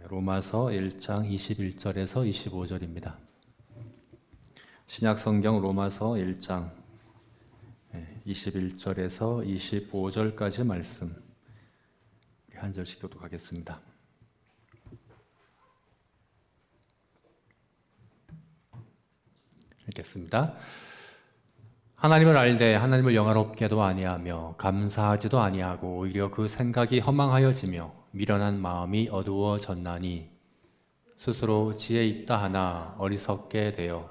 로마서 1장 21절에서 25절입니다. 신약성경 로마서 1장 21절에서 25절까지 말씀 한 절씩 교독하겠습니다. 읽겠습니다. 하나님을 알되 하나님을 영화롭게도 아니하며 감사하지도 아니하고 오히려 그 생각이 허망하여지며 미련한 마음이 어두워졌나니 스스로 지혜 있다 하나 어리석게 되어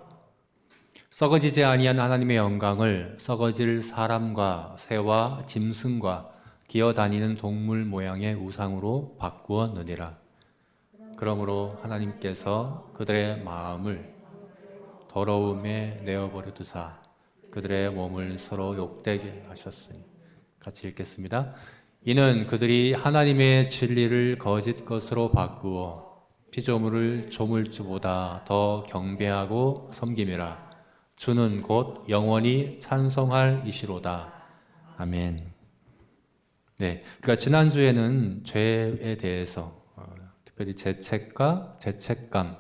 썩어지지 아니한 하나님의 영광을 썩어질 사람과 새와 짐승과 기어다니는 동물 모양의 우상으로 바꾸었느니라. 그러므로 하나님께서 그들의 마음을 더러움에 내어버려 두사 그들의 몸을 서로 욕되게 하셨으니. 같이 읽겠습니다. 이는 그들이 하나님의 진리를 거짓 것으로 바꾸어 피조물을 조물주보다 더 경배하고 섬김이라. 주는 곧 영원히 찬송할 이시로다. 아멘. 네, 우리가 지난주에는 죄에 대해서 특별히 죄책과 죄책감,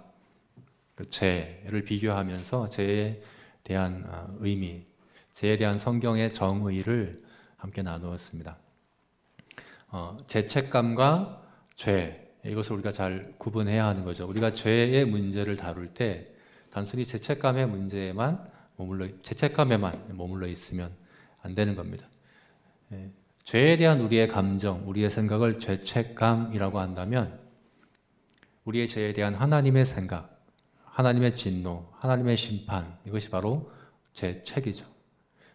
죄를 비교하면서 죄에 대한 의미, 죄에 대한 성경의 정의를 함께 나누었습니다. 죄책감과 죄, 이것을 우리가 잘 구분해야 하는 거죠. 우리가 죄의 문제를 다룰 때 단순히 죄책감의 문제에만 죄책감에만 머물러 있으면 안 되는 겁니다. 죄에 대한 우리의 감정, 우리의 생각을 죄책감이라고 한다면 우리의 죄에 대한 하나님의 생각, 하나님의 진노, 하나님의 심판, 이것이 바로 죄책이죠.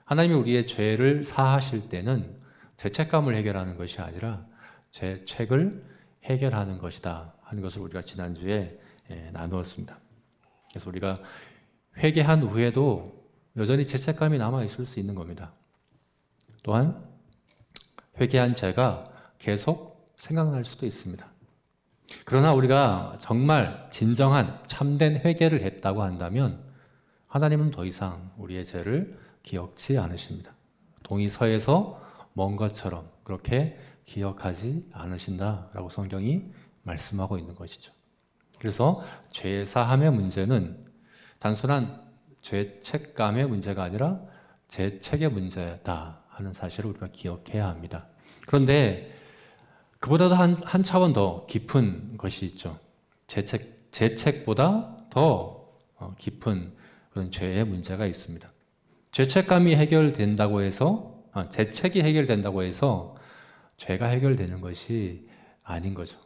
하나님이 우리의 죄를 사하실 때는 죄책감을 해결하는 것이 아니라 죄책을 해결하는 것이다 하는 것을 우리가 지난주에 나누었습니다. 그래서 우리가 회개한 후에도 여전히 죄책감이 남아있을 수 있는 겁니다. 또한 회개한 죄가 계속 생각날 수도 있습니다. 그러나 우리가 정말 진정한 참된 회개를 했다고 한다면 하나님은 더 이상 우리의 죄를 기억지 않으십니다. 동이 서에서 먼 것처럼 그렇게 기억하지 않으신다라고 성경이 말씀하고 있는 것이죠. 그래서 죄 사함의 문제는 단순한 죄책감의 문제가 아니라 죄책의 문제다 하는 사실을 우리가 기억해야 합니다. 그런데 그보다도 한 차원 더 깊은 것이 있죠. 죄책보다 더 깊은 그런 죄의 문제가 있습니다. 죄책감이 해결된다고 해서, 죄책이 해결된다고 해서 죄가 해결되는 것이 아닌 거죠.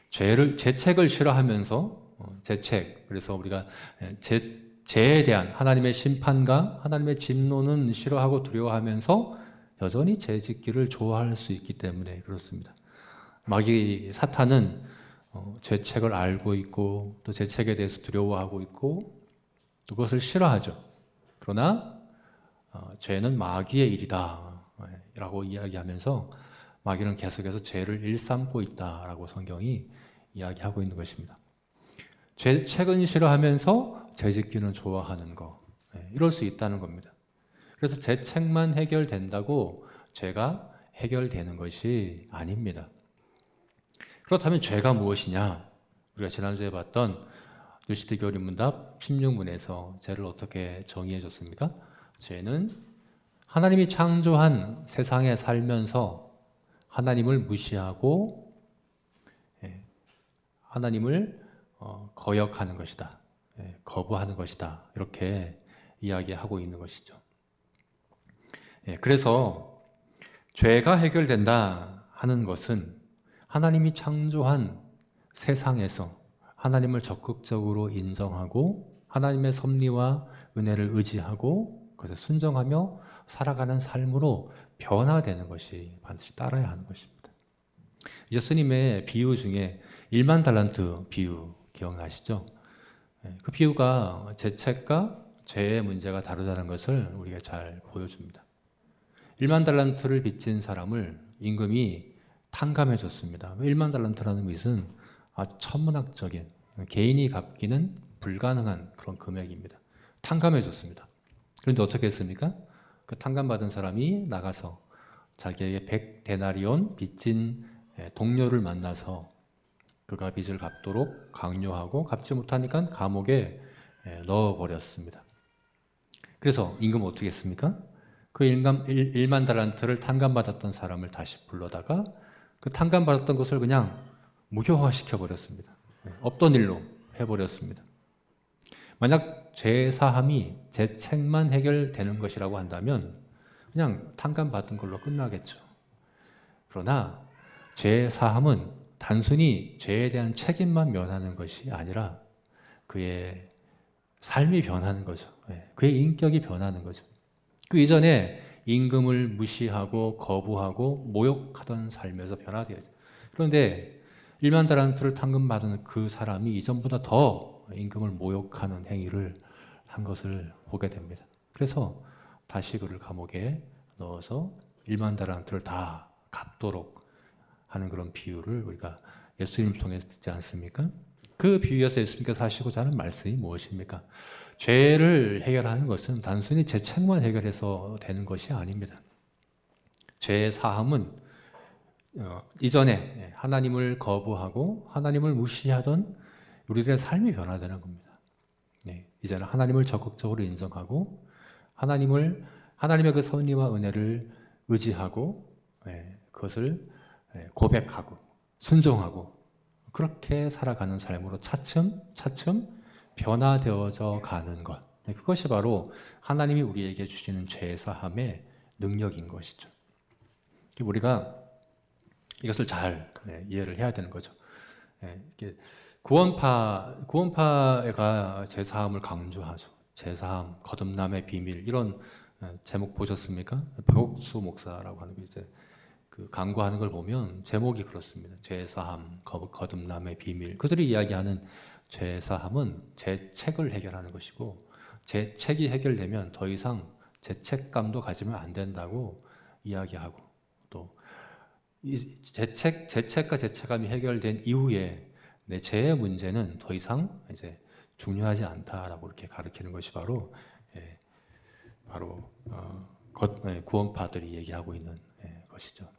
죄책을 싫어하면서, 그래서 우리가 죄에 대한 하나님의 심판과 하나님의 진노는 싫어하고 두려워하면서 여전히 죄 짓기를 좋아할 수 있기 때문에 그렇습니다. 사탄은 죄책을 알고 있고 또 죄책에 대해서 두려워하고 있고 또 그것을 싫어하죠. 그러나 죄는 마귀의 일이다 라고 이야기하면서 마귀는 계속해서 죄를 일삼고 있다라고 성경이 이야기하고 있는 것입니다. 죄책은 싫어하면서 죄 짓기는 좋아하는 거, 이럴 수 있다는 겁니다. 그래서 죄책만 해결된다고 죄가 해결되는 것이 아닙니다. 그렇다면 죄가 무엇이냐? 우리가 지난주에 봤던 뉴시드 교리문답 16문에서 죄를 어떻게 정의해 줬습니까? 죄는 하나님이 창조한 세상에 살면서 하나님을 무시하고 하나님을 거역하는 것이다. 거부하는 것이다. 이렇게 이야기하고 있는 것이죠. 그래서 죄가 해결된다 하는 것은 하나님이 창조한 세상에서 하나님을 적극적으로 인정하고 하나님의 섭리와 은혜를 의지하고 그것에 순종하며 살아가는 삶으로 변화되는 것이 반드시 따라야 하는 것입니다. 예수님의 비유 중에 1만 달란트 비유 기억나시죠? 그 비유가 죄책과 죄의 문제가 다르다는 것을 우리가 잘 보여줍니다. 1만 달란트를 빚진 사람을 임금이 탕감해 줬습니다. 1만 달란트라는 것은 아주 천문학적인, 개인이 갚기는 불가능한 그런 금액입니다. 탕감해 줬습니다. 그런데 어떻게 했습니까? 그 탕감받은 사람이 나가서 자기에게 100데나리온 빚진 동료를 만나서 그가 빚을 갚도록 강요하고 갚지 못하니까 감옥에 넣어버렸습니다. 그래서 임금은 어떻게 했습니까? 그 1만 달란트를 탕감받았던 사람을 다시 불러다가 그 탕감받았던 것을 그냥 무효화시켜 버렸습니다. 없던 일로 해버렸습니다. 만약 죄 사함이 죄책만 해결되는 것이라고 한다면 그냥 탕감받은 걸로 끝나겠죠. 그러나 죄 사함은 단순히 죄에 대한 책임만 면하는 것이 아니라 그의 삶이 변하는 거죠. 그의 인격이 변하는 거죠. 그 이전에 임금을 무시하고 거부하고 모욕하던 삶에서 변화되어요. 그런데 1만 달란트를 탕감받은 그 사람이 이전보다 더 임금을 모욕하는 행위를 한 것을 보게 됩니다. 그래서 다시 그를 감옥에 넣어서 1만 달란트를 다 갚도록 하는 그런 비유를 우리가 예수님 통해 듣지 않습니까? 그 비유에서 예수님께서 하시고자 하는 말씀이 무엇입니까? 죄를 해결하는 것은 단순히 죄책만 해결해서 되는 것이 아닙니다. 죄의 사함은 이전에 하나님을 거부하고 하나님을 무시하던 우리들의 삶이 변화되는 겁니다. 이제는 하나님을 적극적으로 인정하고 하나님의 그 섭리와 은혜를 의지하고 그것을 고백하고 순종하고 그렇게 살아가는 삶으로 차츰 변화되어져 가는 것. 그것이 바로 하나님이 우리에게 주시는 죄 사함의 능력인 것이죠. 우리가 이것을 잘 이해를 해야 되는 거죠. 구원파가 죄 사함을 강조하죠. 죄 사함, 거듭남의 비밀 이런 제목 보셨습니까? 박옥수 목사라고 하는 게 이제 그 강구하는 걸 보면 제목이 그렇습니다. 죄사함, 거듭남의 비밀. 그들이 이야기하는 죄사함은 죄책을 해결하는 것이고 죄책이 해결되면 더 이상 죄책감도 가지면 안 된다고 이야기하고 또 이 죄책과 죄책감이 해결된 이후에 내 죄의 문제는 더 이상 이제 중요하지 않다라고 이렇게 가르치는 것이 바로 구원파들이 얘기하고 있는 것이죠.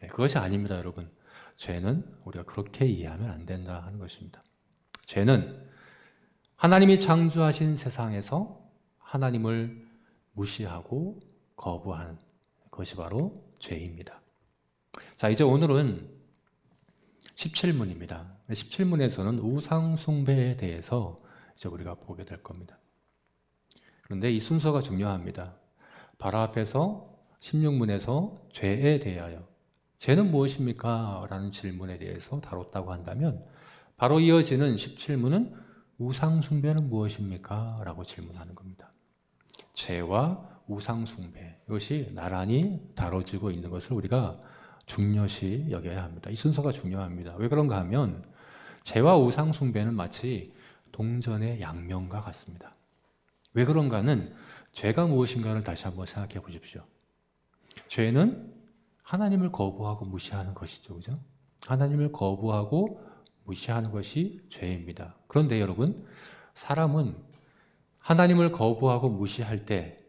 그것이 아닙니다, 여러분. 죄는 우리가 그렇게 이해하면 안 된다 하는 것입니다. 죄는 하나님이 창조하신 세상에서 하나님을 무시하고 거부하는 것이 바로 죄입니다. 자, 이제 오늘은 17문입니다. 17문에서는 우상 숭배에 대해서 이제 우리가 보게 될 겁니다. 그런데 이 순서가 중요합니다. 바로 앞에서 16문에서 죄에 대하여 죄는 무엇입니까? 라는 질문에 대해서 다뤘다고 한다면 바로 이어지는 17문은 우상 숭배는 무엇입니까? 라고 질문하는 겁니다. 죄와 우상 숭배 이것이 나란히 다뤄지고 있는 것을 우리가 중요시 여겨야 합니다. 이 순서가 중요합니다. 왜 그런가 하면 죄와 우상 숭배는 마치 동전의 양면과 같습니다. 왜 그런가는 죄가 무엇인가를 다시 한번 생각해 보십시오. 죄는 하나님을 거부하고 무시하는 것이죠. 그죠? 하나님을 거부하고 무시하는 것이 죄입니다. 그런데 여러분, 사람은 하나님을 거부하고 무시할 때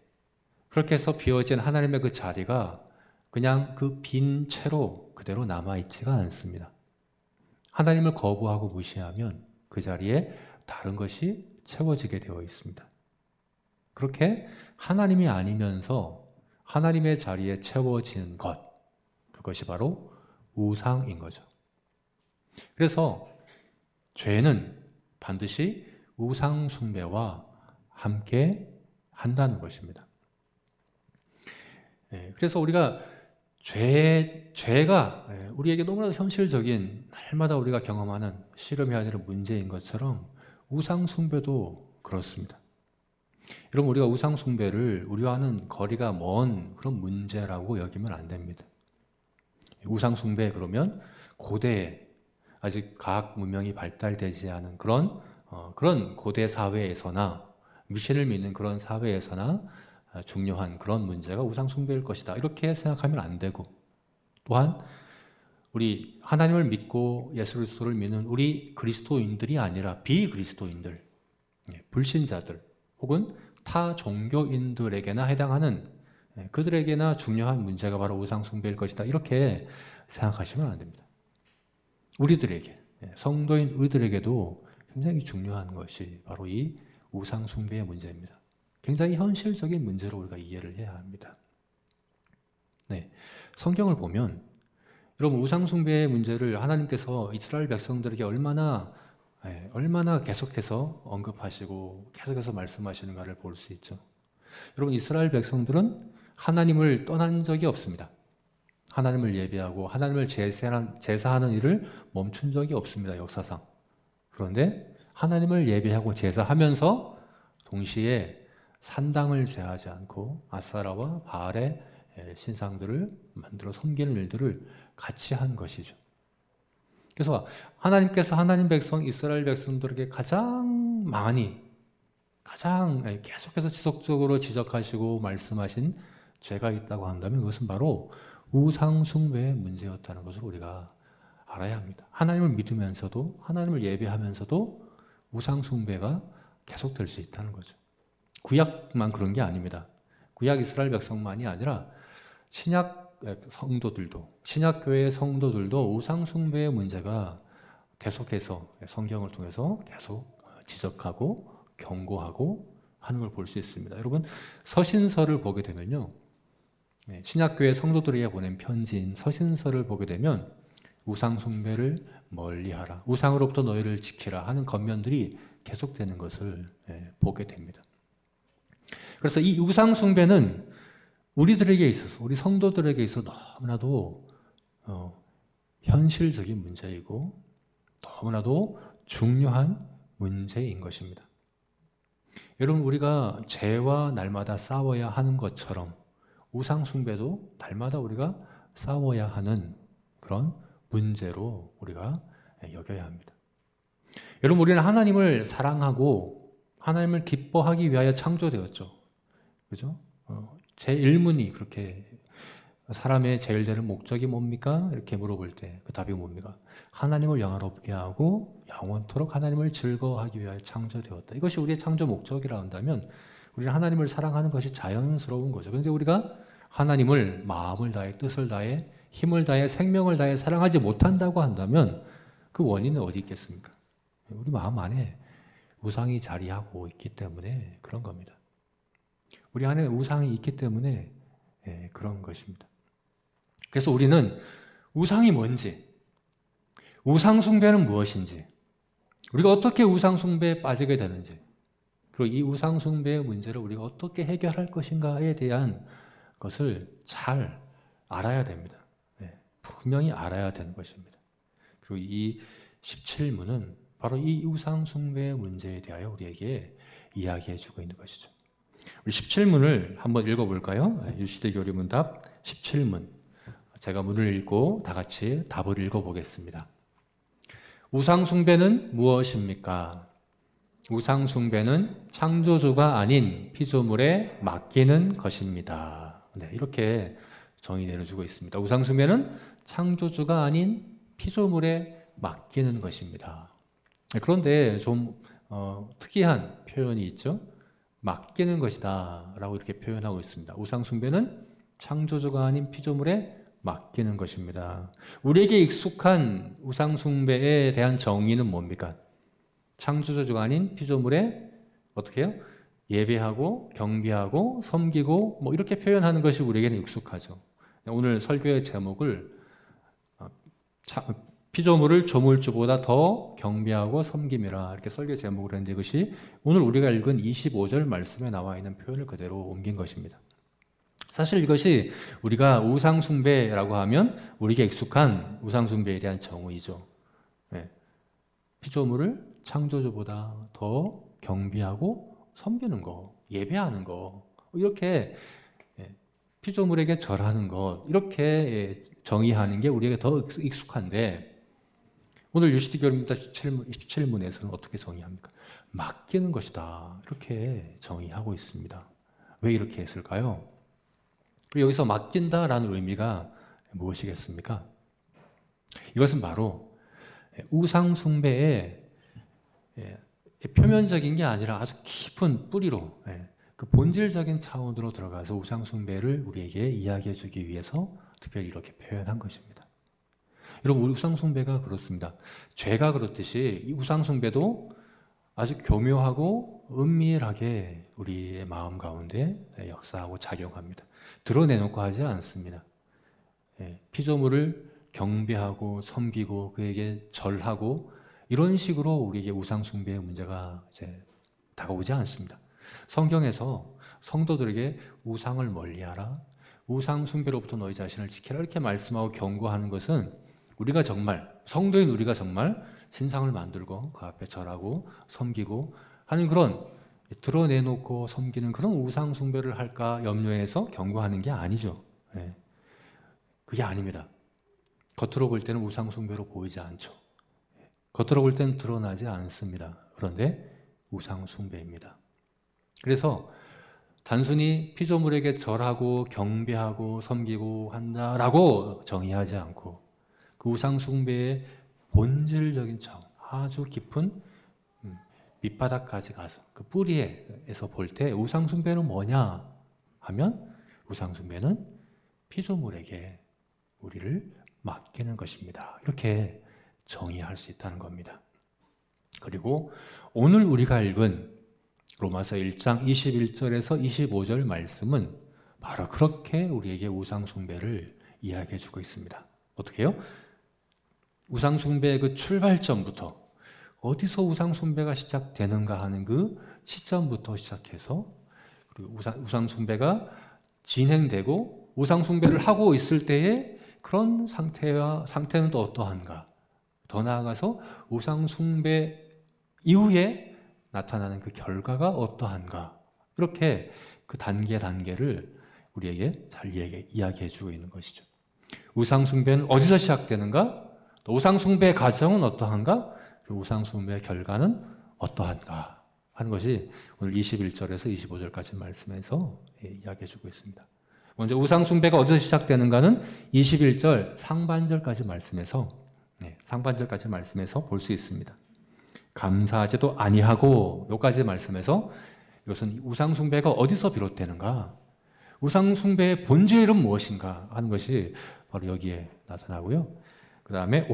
그렇게 해서 비어진 하나님의 그 자리가 그냥 그 빈 채로 그대로 남아있지가 않습니다. 하나님을 거부하고 무시하면 그 자리에 다른 것이 채워지게 되어 있습니다. 그렇게 하나님이 아니면서 하나님의 자리에 채워지는 것, 그것이 바로 우상인 거죠. 그래서 죄는 반드시 우상 숭배와 함께 한다는 것입니다. 그래서 우리가 죄가 우리에게 너무나도 현실적인 날마다 우리가 경험하는 씨름해야 되는 문제인 것처럼 우상 숭배도 그렇습니다. 여러분, 우리가 우상 숭배를 우리와는 거리가 먼 그런 문제라고 여기면 안 됩니다. 우상 숭배 그러면 고대에 아직 과학 문명이 발달되지 않은 그런 고대 사회에서나 미신을 믿는 그런 사회에서나 중요한 그런 문제가 우상 숭배일 것이다. 이렇게 생각하면 안 되고, 또한 우리 하나님을 믿고 예수 그리스도를 믿는 우리 그리스도인들이 아니라 비그리스도인들, 불신자들 혹은 타 종교인들에게나 해당하는 그들에게나 중요한 문제가 바로 우상 숭배일 것이다. 이렇게 생각하시면 안 됩니다. 우리들에게, 성도인 우리들에게도 굉장히 중요한 것이 바로 이 우상 숭배의 문제입니다. 굉장히 현실적인 문제로 우리가 이해를 해야 합니다. 네, 성경을 보면 여러분 우상 숭배의 문제를 하나님께서 이스라엘 백성들에게 얼마나 계속해서 언급하시고 계속해서 말씀하시는가를 볼 수 있죠. 여러분 이스라엘 백성들은 하나님을 떠난 적이 없습니다. 하나님을 예배하고 하나님을 제사하는 일을 멈춘 적이 없습니다. 역사상. 그런데 하나님을 예배하고 제사하면서 동시에 산당을 제하지 않고 아세라와 바알의 신상들을 만들어 섬기는 일들을 같이 한 것이죠. 그래서 하나님께서 하나님 백성 이스라엘 백성들에게 가장 계속해서 지속적으로 지적하시고 말씀하신 죄가 있다고 한다면 그것은 바로 우상 숭배의 문제였다는 것을 우리가 알아야 합니다. 하나님을 믿으면서도 하나님을 예배하면서도 우상 숭배가 계속될 수 있다는 거죠. 구약만 그런 게 아닙니다. 구약 이스라엘 백성만이 아니라 신약 교회의 성도들도 우상 숭배의 문제가 계속해서 성경을 통해서 계속 지적하고 경고하고 하는 걸 볼 수 있습니다. 여러분 서신서를 보게 되면요, 신약교회 성도들에게 보낸 편지인 서신서를 보게 되면 우상 숭배를 멀리하라, 우상으로부터 너희를 지키라 하는 겉면들이 계속되는 것을 보게 됩니다. 그래서 이 우상 숭배는 우리들에게 있어서, 우리 성도들에게 있어서 너무나도 현실적인 문제이고 너무나도 중요한 문제인 것입니다. 여러분 우리가 죄와 날마다 싸워야 하는 것처럼 우상 숭배도 날마다 우리가 싸워야 하는 그런 문제로 우리가 여겨야 합니다. 여러분 우리는 하나님을 사랑하고 하나님을 기뻐하기 위하여 창조되었죠. 그죠? 제 1문이 그렇게 사람의 제일 되는 목적이 뭡니까? 이렇게 물어볼 때 그 답이 뭡니까? 하나님을 영화롭게 하고 영원토록 하나님을 즐거워하기 위하여 창조되었다. 이것이 우리의 창조 목적이라 한다면 우리는 하나님을 사랑하는 것이 자연스러운 거죠. 그런데 우리가 하나님을 마음을 다해, 뜻을 다해, 힘을 다해, 생명을 다해 사랑하지 못한다고 한다면 그 원인은 어디 있겠습니까? 우리 마음 안에 우상이 자리하고 있기 때문에 그런 겁니다. 우리 안에 우상이 있기 때문에 그런 것입니다. 그래서 우리는 우상이 뭔지, 우상 숭배는 무엇인지, 우리가 어떻게 우상 숭배에 빠지게 되는지, 그리고 이 우상 숭배의 문제를 우리가 어떻게 해결할 것인가에 대한 것을 잘 알아야 됩니다. 분명히 알아야 되는 것입니다. 그리고 이 17문은 바로 이 우상 숭배의 문제에 대하여 우리에게 이야기해 주고 있는 것이죠. 우리 17문을 한번 읽어볼까요? 유시대 교리문답 17문. 제가 문을 읽고 다 같이 답을 읽어보겠습니다. 우상 숭배는 무엇입니까? 우상 숭배는 창조주가 아닌 피조물에 맡기는 것입니다. 이렇게 정의 내려주고 있습니다. 우상 숭배는 창조주가 아닌 피조물에 맡기는 것입니다. 그런데 좀 특이한 표현이 있죠. 맡기는 것이다 라고 이렇게 표현하고 있습니다. 우상 숭배는 창조주가 아닌 피조물에 맡기는 것입니다. 우리에게 익숙한 우상 숭배에 대한 정의는 뭡니까? 창조주가 아닌 피조물에 어떻게 해요? 예배하고 경배하고 섬기고 이렇게 표현하는 것이 우리에게는 익숙하죠. 오늘 설교의 제목을 피조물을 조물주보다 더 경배하고 섬김이라 이렇게 설교 제목을 했는데 이것이 오늘 우리가 읽은 25절 말씀에 나와 있는 표현을 그대로 옮긴 것입니다. 사실 이것이 우리가 우상숭배라고 하면 우리에게 익숙한 우상숭배에 대한 정의죠. 피조물을 창조주보다 더 경배하고 섬기는 거, 예배하는 거, 이렇게 피조물에게 절하는 것, 이렇게 정의하는 게 우리에게 더 익숙한데 오늘 유시디 교리문답 17문에서는 어떻게 정의합니까? 맡기는 것이다. 이렇게 정의하고 있습니다. 왜 이렇게 했을까요? 여기서 맡긴다라는 의미가 무엇이겠습니까? 이것은 바로 우상 숭배의 표면적인 게 아니라 아주 깊은 뿌리로 그 본질적인 차원으로 들어가서 우상 숭배를 우리에게 이야기해 주기 위해서 특별히 이렇게 표현한 것입니다. 여러분, 우리 우상숭배가 그렇습니다. 죄가 그렇듯이 이 우상숭배도 아주 교묘하고 은밀하게 우리의 마음 가운데 역사하고 작용합니다. 드러내놓고 하지 않습니다. 피조물을 경배하고 섬기고 그에게 절하고 이런 식으로 우리에게 우상숭배의 문제가 이제 다가오지 않습니다. 성경에서 성도들에게 우상을 멀리하라, 우상숭배로부터 너희 자신을 지키라 이렇게 말씀하고 경고하는 것은 우리가 정말, 성도인 우리가 정말 신상을 만들고 그 앞에 절하고 섬기고 하는 그런 드러내놓고 섬기는 그런 우상숭배를 할까 염려해서 경고하는 게 아니죠. 그게 아닙니다. 겉으로 볼 때는 우상숭배로 보이지 않죠. 겉으로 볼 때는 드러나지 않습니다. 그런데 우상숭배입니다. 그래서 단순히 피조물에게 절하고 경배하고 섬기고 한다라고 정의하지 않고 그 우상숭배의 본질적인 차원, 아주 깊은 밑바닥까지 가서 그 뿌리에서 볼 때 우상숭배는 뭐냐 하면 우상숭배는 피조물에게 우리를 맡기는 것입니다. 이렇게 정의할 수 있다는 겁니다. 그리고 오늘 우리가 읽은 로마서 1장 21절에서 25절 말씀은 바로 그렇게 우리에게 우상숭배를 이야기해 주고 있습니다. 어떻게 해요? 우상숭배의 그 출발점부터 어디서 우상숭배가 시작되는가 하는 그 시점부터 시작해서 그리고 우상숭배가 진행되고 우상숭배를 하고 있을 때의 그런 상태는 또 어떠한가? 더 나아가서 우상숭배 이후에 나타나는 그 결과가 어떠한가? 이렇게 그 단계를 우리에게 잘 이야기해 주고 있는 것이죠. 우상숭배는 어디서 시작되는가? 또 우상숭배의 과정은 어떠한가? 그리고 우상숭배의 결과는 어떠한가? 하는 것이 오늘 21절에서 25절까지 말씀에서 이야기해 주고 있습니다. 먼저 우상숭배가 어디서 시작되는가는 21절 상반절까지 말씀에서 볼 수 있습니다. 감사하지도 아니하고 여기까지 말씀에서 이것은 우상숭배가 어디서 비롯되는가, 우상숭배의 본질은 무엇인가 하는 것이 바로 여기에 나타나고요. 그 다음에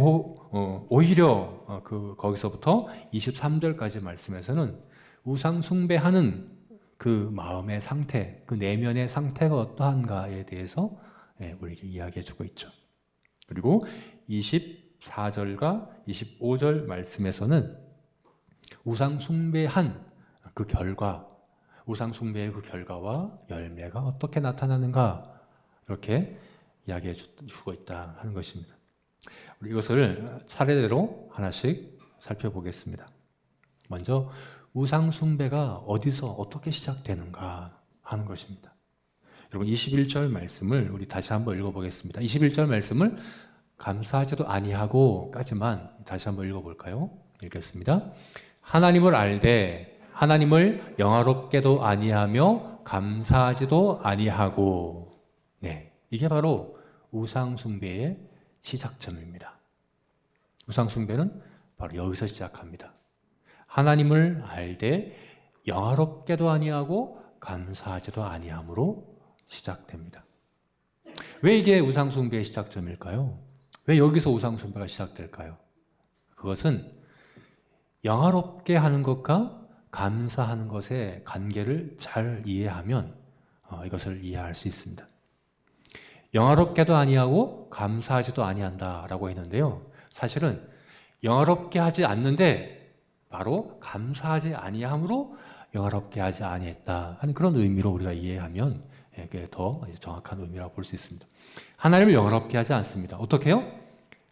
오히려 거기서부터 23절까지 말씀에서는 우상숭배하는 그 마음의 상태, 그 내면의 상태가 어떠한가에 대해서 우리에게 이야기해 주고 있죠. 그리고 24절과 25절 말씀에서는 우상숭배한 그 결과, 우상숭배의 그 결과와 열매가 어떻게 나타나는가 이렇게 이야기해 주고 있다 하는 것입니다. 우리 이것을 차례대로 하나씩 살펴보겠습니다. 먼저 우상숭배가 어디서 어떻게 시작되는가 하는 것입니다. 여러분 21절 말씀을 우리 다시 한번 읽어보겠습니다. 21절 말씀을 감사하지도 아니하고까지만 다시 한번 읽어볼까요? 읽겠습니다. 하나님을 알되 하나님을 영화롭게도 아니하며 감사하지도 아니하고. 이게 바로 우상숭배의 시작점입니다. 우상숭배는 바로 여기서 시작합니다. 하나님을 알되 영화롭게도 아니하고 감사하지도 아니함으로 시작됩니다. 왜 이게 우상숭배의 시작점일까요? 왜 여기서 우상숭배가 시작될까요? 그것은 영화롭게 하는 것과 감사하는 것의 관계를 잘 이해하면 이것을 이해할 수 있습니다. 영화롭게도 아니하고 감사하지도 아니한다라고 했는데요. 사실은 영화롭게 하지 않는데 바로 감사하지 아니함으로 영화롭게 하지 아니했다 하는 그런 의미로 우리가 이해하면 이게 더 정확한 의미라고 볼 수 있습니다. 하나님을 영화롭게 하지 않습니다. 어떻게 해요?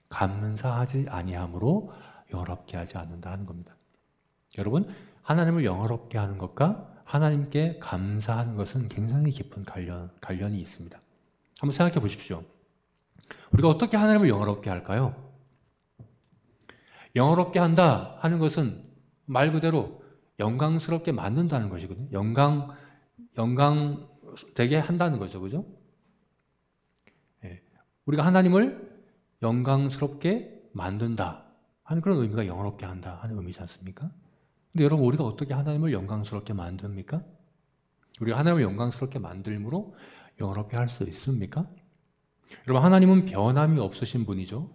감사하지 아니함으로 영화롭게 하지 않는다 하는 겁니다. 여러분, 하나님을 영화롭게 하는 것과 하나님께 감사하는 것은 굉장히 깊은 관련이 있습니다. 한번 생각해 보십시오. 우리가 어떻게 하나님을 영화롭게 할까요? 영화롭게 한다 하는 것은 말 그대로 영광스럽게 만든다는 것이거든요. 영광 되게 한다는 거죠. 그죠? 우리가 하나님을 영광스럽게 만든다 하는 그런 의미가 영화롭게 한다 하는 의미지 않습니까? 근데 여러분, 우리가 어떻게 하나님을 영광스럽게 만듭니까? 우리가 하나님을 영광스럽게 만들므로 영화롭게 할 수 있습니까? 여러분, 하나님은 변함이 없으신 분이죠.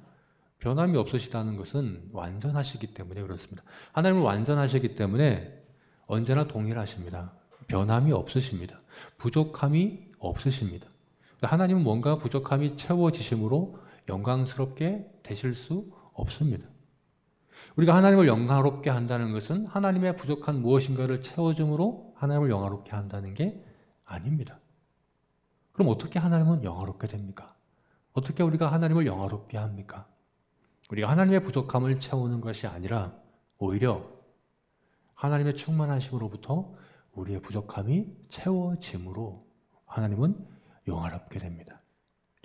변함이 없으시다는 것은 완전하시기 때문에 그렇습니다. 하나님은 완전하시기 때문에 언제나 동일하십니다. 변함이 없으십니다. 부족함이 없으십니다. 하나님은 뭔가 부족함이 채워지심으로 영광스럽게 되실 수 없습니다. 우리가 하나님을 영광롭게 한다는 것은 하나님의 부족한 무엇인가를 채워줌으로 하나님을 영광롭게 한다는 게 아닙니다. 그럼 어떻게 하나님은 영광롭게 됩니까? 어떻게 우리가 하나님을 영광롭게 합니까? 우리가 하나님의 부족함을 채우는 것이 아니라 오히려 하나님의 충만하심으로부터 우리의 부족함이 채워짐으로 하나님은 영화롭게 됩니다.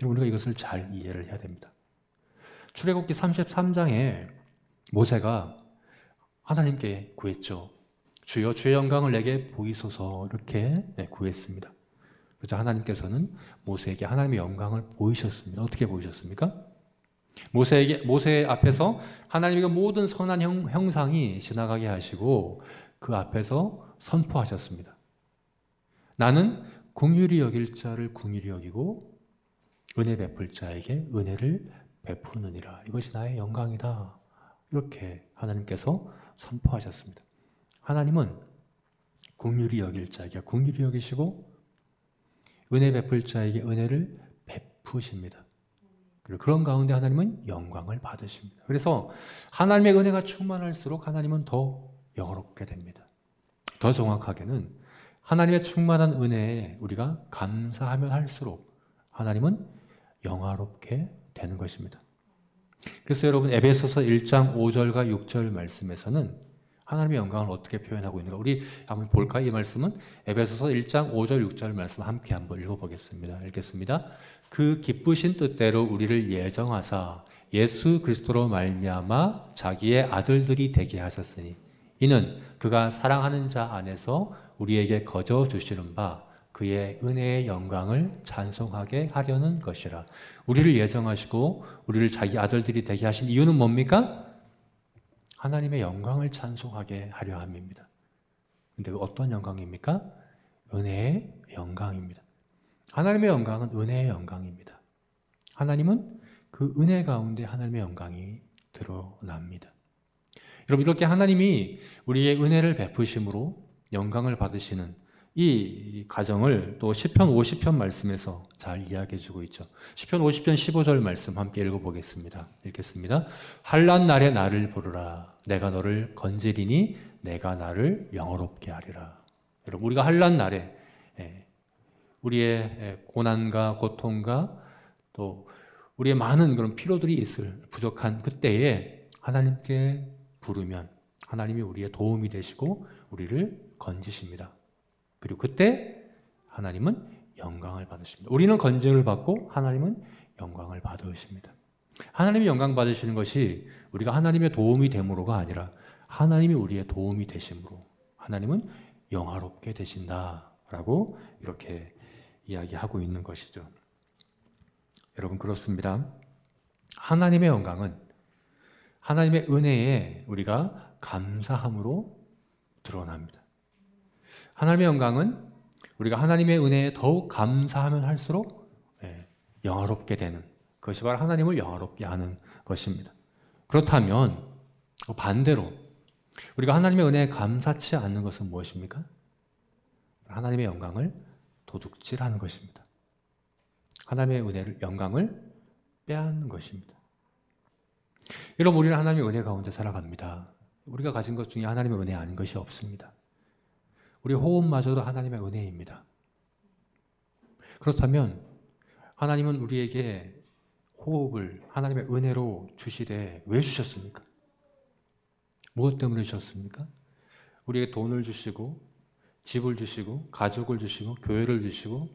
우리가 이것을 잘 이해를 해야 됩니다. 출애굽기 33장에 모세가 하나님께 구했죠. 주여 주의 영광을 내게 보이소서 이렇게 구했습니다. 그래서 하나님께서는 모세에게 하나님의 영광을 보이셨습니다. 어떻게 보이셨습니까? 모세 앞에서 하나님의 모든 선한 형상이 지나가게 하시고 그 앞에서 선포하셨습니다. 나는 긍휼히 여길 자를 긍휼히 여기고 은혜 베풀 자에게 은혜를 베푸느니라. 이것이 나의 영광이다. 이렇게 하나님께서 선포하셨습니다. 하나님은 긍휼히 여길 자에게 긍휼히 여기시고 은혜 베풀 자에게 은혜를 베푸십니다. 그리고 그런 가운데 하나님은 영광을 받으십니다. 그래서 하나님의 은혜가 충만할수록 하나님은 더 영화롭게 됩니다. 더 정확하게는 하나님의 충만한 은혜에 우리가 감사하면 할수록 하나님은 영화롭게 되는 것입니다. 그래서 여러분 에베소서 1장 5절과 6절 말씀에서는 하나님의 영광을 어떻게 표현하고 있는가 우리 한번 볼까요? 이 말씀은 에베소서 1장 5절 6절 말씀 함께 한번 읽어보겠습니다. 읽겠습니다. 그 기쁘신 뜻대로 우리를 예정하사 예수 그리스도로 말미암아 자기의 아들들이 되게 하셨으니 이는 그가 사랑하는 자 안에서 우리에게 거저 주시는 바 그의 은혜의 영광을 찬송하게 하려는 것이라. 우리를 예정하시고 우리를 자기 아들들이 되게 하신 이유는 뭡니까? 하나님의 영광을 찬송하게 하려 함입니다. 근데 어떤 영광입니까? 은혜의 영광입니다. 하나님의 영광은 은혜의 영광입니다. 하나님은 그 은혜 가운데 하나님의 영광이 드러납니다. 여러분 이렇게 하나님이 우리의 은혜를 베푸심으로 영광을 받으시는 이 과정을 또 시편 50편 말씀에서 잘 이야기해 주고 있죠. 시편 50편 15절 말씀 함께 읽어보겠습니다. 읽겠습니다. 환난 날에 나를 부르라. 내가 너를 건지리니 내가 나를 영화롭게 하리라. 여러분 우리가 환난 날에 우리의 고난과 고통과 또 우리의 많은 그런 피로들이 있을 부족한 그때에 하나님께 부르면 하나님이 우리의 도움이 되시고 우리를 건지십니다. 그리고 그때 하나님은 영광을 받으십니다. 우리는 건짐을 받고 하나님은 영광을 받으십니다. 하나님이 영광 받으시는 것이 우리가 하나님의 도움이 됨으로가 아니라 하나님이 우리의 도움이 되심으로 하나님은 영화롭게 되신다라고 이렇게 이야기하고 있는 것이죠. 여러분 그렇습니다. 하나님의 영광은 하나님의 은혜에 우리가 감사함으로 드러납니다. 하나님의 영광은 우리가 하나님의 은혜에 더욱 감사하면 할수록 영화롭게 되는 그것이 바로 하나님을 영화롭게 하는 것입니다. 그렇다면 반대로 우리가 하나님의 은혜에 감사치 않는 것은 무엇입니까? 하나님의 영광을 도둑질하는 것입니다. 하나님의 은혜를 영광을 빼앗는 것입니다. 여러분 우리는 하나님의 은혜 가운데 살아갑니다. 우리가 가진 것 중에 하나님의 은혜 아닌 것이 없습니다. 우리 호흡마저도 하나님의 은혜입니다. 그렇다면 하나님은 우리에게 호흡을 하나님의 은혜로 주시되 왜 주셨습니까? 무엇 때문에 주셨습니까? 우리에게 돈을 주시고 집을 주시고 가족을 주시고 교회를 주시고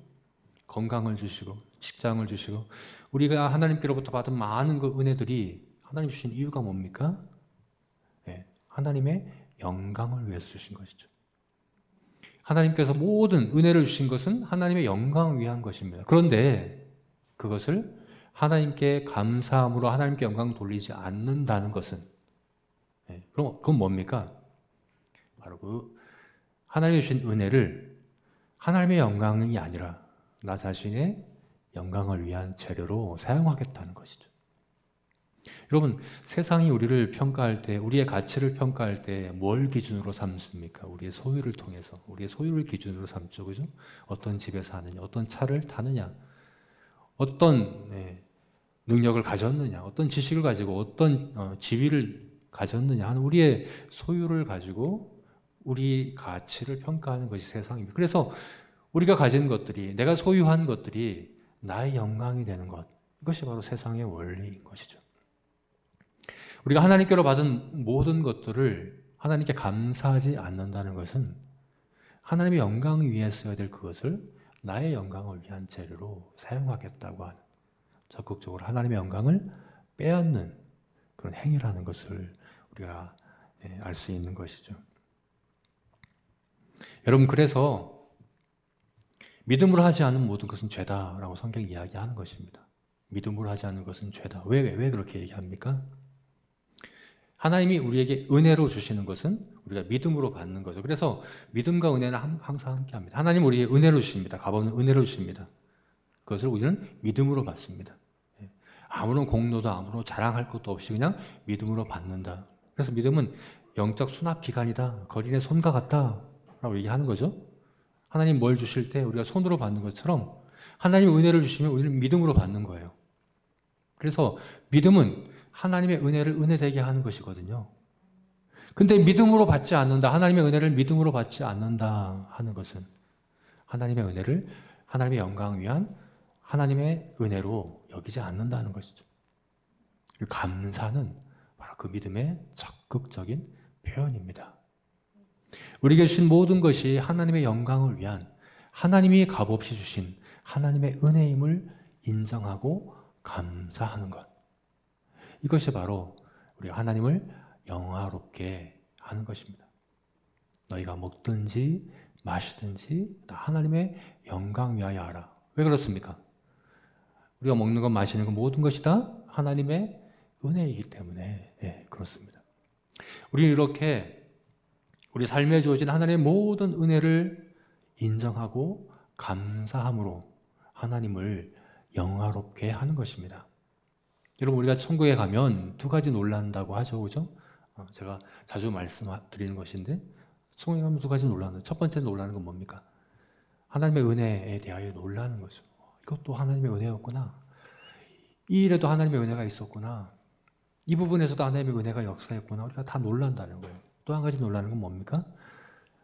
건강을 주시고 직장을 주시고 우리가 하나님께로부터 받은 많은 그 은혜들이 하나님 주신 이유가 뭡니까? 하나님의 영광을 위해서 주신 것이죠. 하나님께서 모든 은혜를 주신 것은 하나님의 영광을 위한 것입니다. 그런데 그것을 하나님께 감사함으로 하나님께 영광 돌리지 않는다는 것은 그럼 그건 뭡니까? 바로 그 하나님이 주신 은혜를 하나님의 영광이 아니라 나 자신의 영광을 위한 재료로 사용하겠다는 것이죠. 여러분, 세상이 우리를 평가할 때, 우리의 가치를 평가할 때 뭘 기준으로 삼습니까? 우리의 소유를 통해서, 우리의 소유를 기준으로 삼죠, 그죠? 어떤 집에 사느냐, 어떤 차를 타느냐, 어떤 능력을 가졌느냐, 어떤 지식을 가지고 어떤 지위를 가졌느냐 하는 우리의 소유를 가지고 우리 가치를 평가하는 것이 세상입니다. 그래서 우리가 가진 것들이, 내가 소유한 것들이 나의 영광이 되는 것, 이것이 바로 세상의 원리인 것이죠. 우리가 하나님께로 받은 모든 것들을 하나님께 감사하지 않는다는 것은 하나님의 영광을 위해 써야 될 그것을 나의 영광을 위한 재료로 사용하겠다고 하는, 적극적으로 하나님의 영광을 빼앗는 그런 행위라는 것을 우리가 알 수 있는 것이죠. 여러분, 그래서 믿음으로 하지 않은 모든 것은 죄다라고 성경이 이야기하는 것입니다. 믿음으로 하지 않는 것은 죄다. 왜 그렇게 얘기합니까? 하나님이 우리에게 은혜로 주시는 것은 우리가 믿음으로 받는 거죠. 그래서 믿음과 은혜는 항상 함께합니다. 하나님 우리에게 은혜로 주십니다. 값없는 은혜로 주십니다. 그것을 우리는 믿음으로 받습니다. 아무런 공로도 아무런 자랑할 것도 없이 그냥 믿음으로 받는다. 그래서 믿음은 영적 수납 기간이다. 거린의 손과 같다 라고 얘기하는 거죠. 하나님 뭘 주실 때 우리가 손으로 받는 것처럼 하나님 은혜를 주시면 우리는 믿음으로 받는 거예요. 그래서 믿음은 하나님의 은혜를 은혜되게 하는 것이거든요. 근데 믿음으로 받지 않는다, 하나님의 은혜를 믿음으로 받지 않는다 하는 것은 하나님의 은혜를 하나님의 영광을 위한 하나님의 은혜로 여기지 않는다는 것이죠. 감사는 바로 그 믿음의 적극적인 표현입니다. 우리에게 주신 모든 것이 하나님의 영광을 위한, 하나님이 값없이 주신 하나님의 은혜임을 인정하고 감사하는 것, 이것이 바로 우리가 하나님을 영화롭게 하는 것입니다. 너희가 먹든지 마시든지 다 하나님의 영광 위하여 하라. 왜 그렇습니까? 우리가 먹는 것 마시는 것 모든 것이 다 하나님의 은혜이기 때문에 그렇습니다. 우리는 이렇게 우리 삶에 주어진 하나님의 모든 은혜를 인정하고 감사함으로 하나님을 영화롭게 하는 것입니다. 여러분, 우리가 천국에 가면 두 가지 놀란다고 하죠, 그죠? 제가 자주 말씀드리는 것인데, 천국에 가면 두 가지 놀라는, 첫 번째 놀라는 건 뭡니까? 하나님의 은혜에 대하여 놀라는 거죠. 이것도 하나님의 은혜였구나. 이 일에도 하나님의 은혜가 있었구나. 이 부분에서도 하나님의 은혜가 역사했구나. 우리가 다 놀란다는 거예요. 또 한 가지 놀라는 건 뭡니까?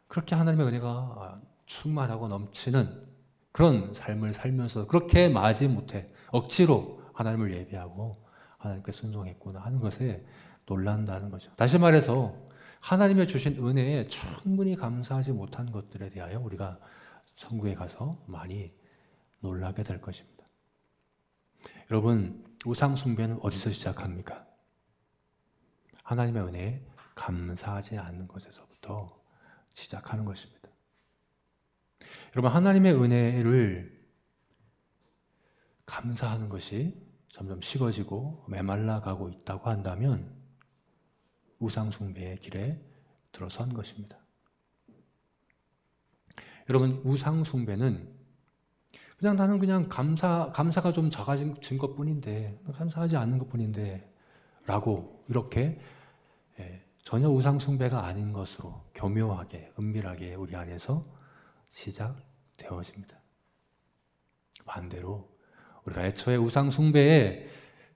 그렇게 하나님의 은혜가 충만하고 넘치는 그런 삶을 살면서 그렇게 마지못해 억지로 하나님을 예배하고 하나님께 순종했구나 하는 것에 놀란다는 거죠. 다시 말해서 하나님의 주신 은혜에 충분히 감사하지 못한 것들에 대하여 우리가 천국에 가서 많이 놀라게 될 것입니다. 여러분, 우상 숭배는 어디서 시작합니까? 하나님의 은혜에 감사하지 않는 것에서부터 시작하는 것입니다. 여러분, 하나님의 은혜를 감사하는 것이 점점 식어지고 메말라가고 있다고 한다면 우상 숭배의 길에 들어선 것입니다. 여러분, 우상 숭배는 그냥 나는 그냥 감사가 좀 작아진 것뿐인데, 감사하지 않는 것뿐인데 라고 이렇게 전혀 우상 숭배가 아닌 것으로 교묘하게 은밀하게 우리 안에서 시작되어집니다. 반대로 우리가 애초에 우상 숭배의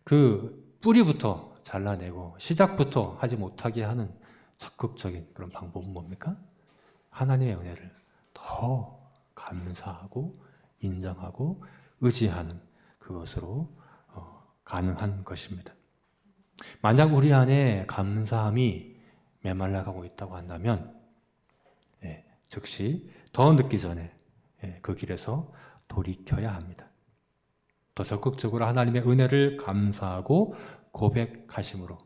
그 뿌리부터 잘라내고 시작부터 하지 못하게 하는 적극적인 그런 방법은 뭡니까? 하나님의 은혜를 더 감사하고 인정하고 의지하는 그것으로 가능한 것입니다. 만약 우리 안에 감사함이 메말라가고 있다고 한다면 즉시 더 늦기 전에 그 길에서 돌이켜야 합니다. 더 적극적으로 하나님의 은혜를 감사하고 고백하심으로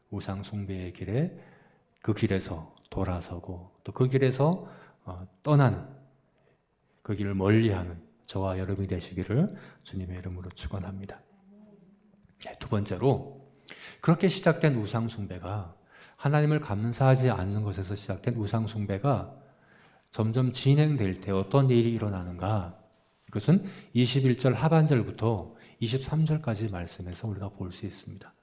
우상 숭배의 길에 그 길에서 돌아서고 또 그 길에서 떠나는, 그 길을 멀리하는 저와 여러분이 되시기를 주님의 이름으로 축원합니다. 두 번째로, 그렇게 시작된 우상 숭배가, 하나님을 감사하지 않는 것에서 시작된 우상 숭배가 점점 진행될 때 어떤 일이 일어나는가? 이것은 21절 하반절부터 23절까지 말씀에서 우리가 볼 수 있습니다.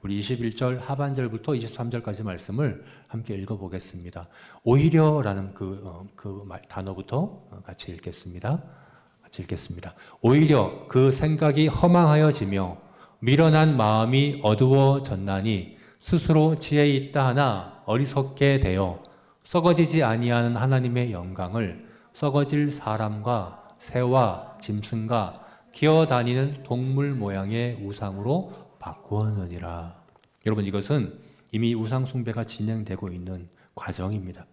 우리 21절 하반절부터 23절까지 말씀을 함께 읽어보겠습니다. 오히려라는 단어부터 같이 읽겠습니다. 오히려 그 생각이 허망하여지며 미련한 마음이 어두워졌나니 스스로 지혜 있다 하나 어리석게 되어 썩어지지 아니하는 하나님의 영광을 썩어질 사람과 새와 짐승과 기어다니는 동물 모양의 우상으로 바꾸었느니라. 여러분, 이것은 이미 우상 숭배가 진행되고 있는 과정입니다.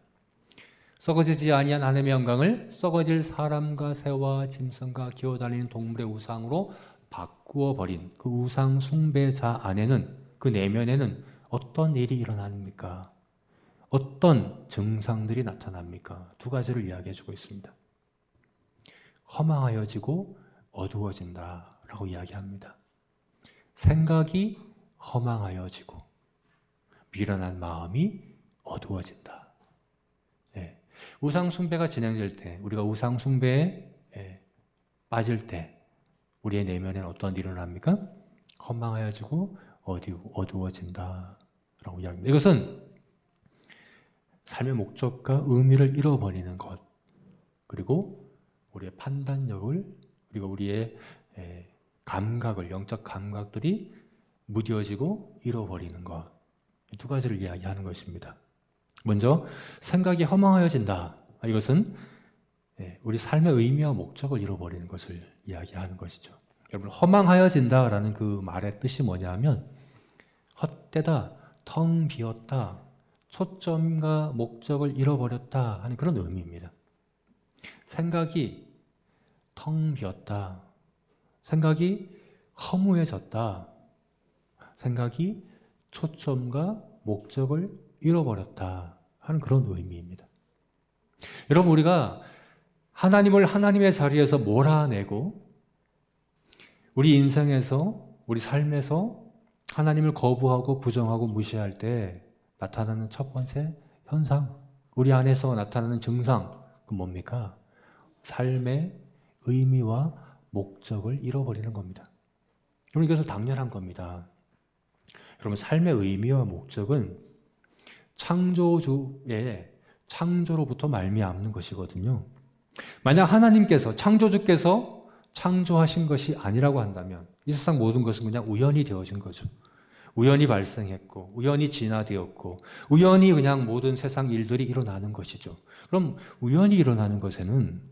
썩어지지 아니한 하나님의 영광을 썩어질 사람과 새와 짐승과 기어다니는 동물의 우상으로 바꾸어 버린 그 우상 숭배자 안에는, 그 내면에는 어떤 일이 일어납니까? 어떤 증상들이 나타납니까? 두 가지를 이야기해 주고 있습니다. 허망하여지고 어두워진다 라고 이야기합니다. 생각이 허망하여지고 미련한 마음이 어두워진다. 네. 우상 숭배가 진행될 때, 우리가 우상 숭배에 빠질 때 우리의 내면에는 어떤 일이 일어납니까? 허망하여지고 어두워진다 라고 이야기합니다. 이것은 삶의 목적과 의미를 잃어버리는 것, 그리고 우리의 판단력을, 그리고 우리의 감각을, 영적 감각들이 무뎌지고 잃어버리는 것, 이 두 가지를 이야기하는 것입니다. 먼저 생각이 허망하여진다. 이것은 우리 삶의 의미와 목적을 잃어버리는 것을 이야기하는 것이죠. 여러분, 허망하여진다라는 그 말의 뜻이 뭐냐면 헛되다, 텅 비었다, 초점과 목적을 잃어버렸다 하는 그런 의미입니다. 생각이 텅 비었다, 생각이 허무해졌다, 생각이 초점과 목적을 잃어버렸다 하는 그런 의미입니다. 여러분, 우리가 하나님을 하나님의 자리에서 몰아내고 우리 인생에서, 우리 삶에서 하나님을 거부하고 부정하고 무시할 때 나타나는 첫 번째 현상, 우리 안에서 나타나는 증상, 그 뭡니까? 삶의 의미와 목적을 잃어버리는 겁니다. 여러분, 이것은 당연한 겁니다. 여러분, 삶의 의미와 목적은 창조주의 창조로부터 말미암는 것이거든요. 만약 하나님께서, 창조주께서 창조하신 것이 아니라고 한다면 이 세상 모든 것은 그냥 우연히 되어진 거죠. 우연히 발생했고, 우연히 진화되었고, 우연히 그냥 모든 세상 일들이 일어나는 것이죠. 그럼 우연히 일어나는 것에는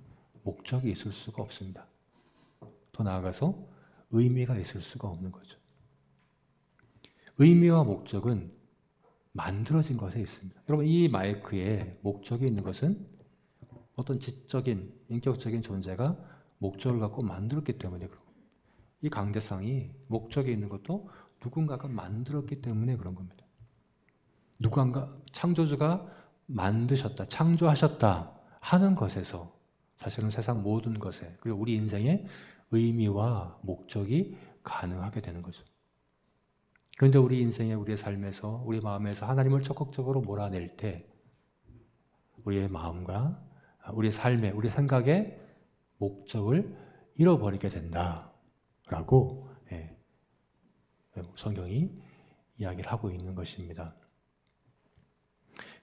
목적이 있을 수가 없습니다. 더 나아가서 의미가 있을 수가 없는 거죠. 의미와 목적은 만들어진 것에 있습니다. 여러분, 이 마이크에 목적이 있는 것은 어떤 지적인, 인격적인 존재가 목적을 갖고 만들었기 때문에 그런 겁니다. 이 강대상이 목적이 있는 것도 누군가가 만들었기 때문에 그런 겁니다. 누군가, 창조주가 만드셨다, 창조하셨다 하는 것에서 사실은 세상 모든 것에, 그리고 우리 인생의 의미와 목적이 가능하게 되는 거죠. 그런데 우리 인생에, 우리의 삶에서, 우리 마음에서 하나님을 적극적으로 몰아낼 때 우리의 마음과 우리의 삶에, 우리 생각에 목적을 잃어버리게 된다라고 성경이 이야기를 하고 있는 것입니다.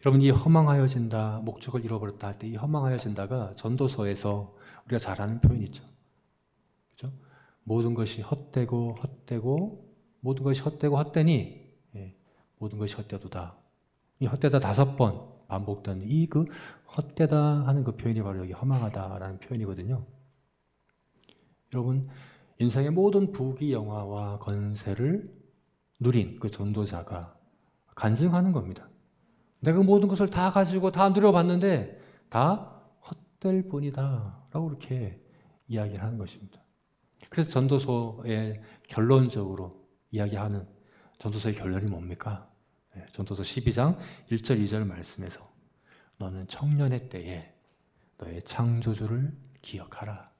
여러분, 이 허망하여진다, 목적을 잃어버렸다 할 때 이 허망하여진다가 전도서에서 우리가 잘 아는 표현이죠. 그렇죠? 모든 것이 헛되고 헛되고 모든 것이 헛되고 헛되니 모든 것이 헛되도다. 이 헛되다 5번 반복된 이 그 헛되다 하는 그 표현이 바로 여기 허망하다라는 표현이거든요. 여러분, 인생의 모든 부귀 영화와 건세를 누린 그 전도자가 간증하는 겁니다. 내가 모든 것을 다 가지고 다 누려봤는데 다 헛될 뿐이다 라고 이렇게 이야기를 하는 것입니다. 그래서 전도서의 결론적으로 이야기하는 전도서의 결론이 뭡니까? 전도서 12장 1절 2절 말씀에서 너는 청년의 때에 너의 창조주를 기억하라.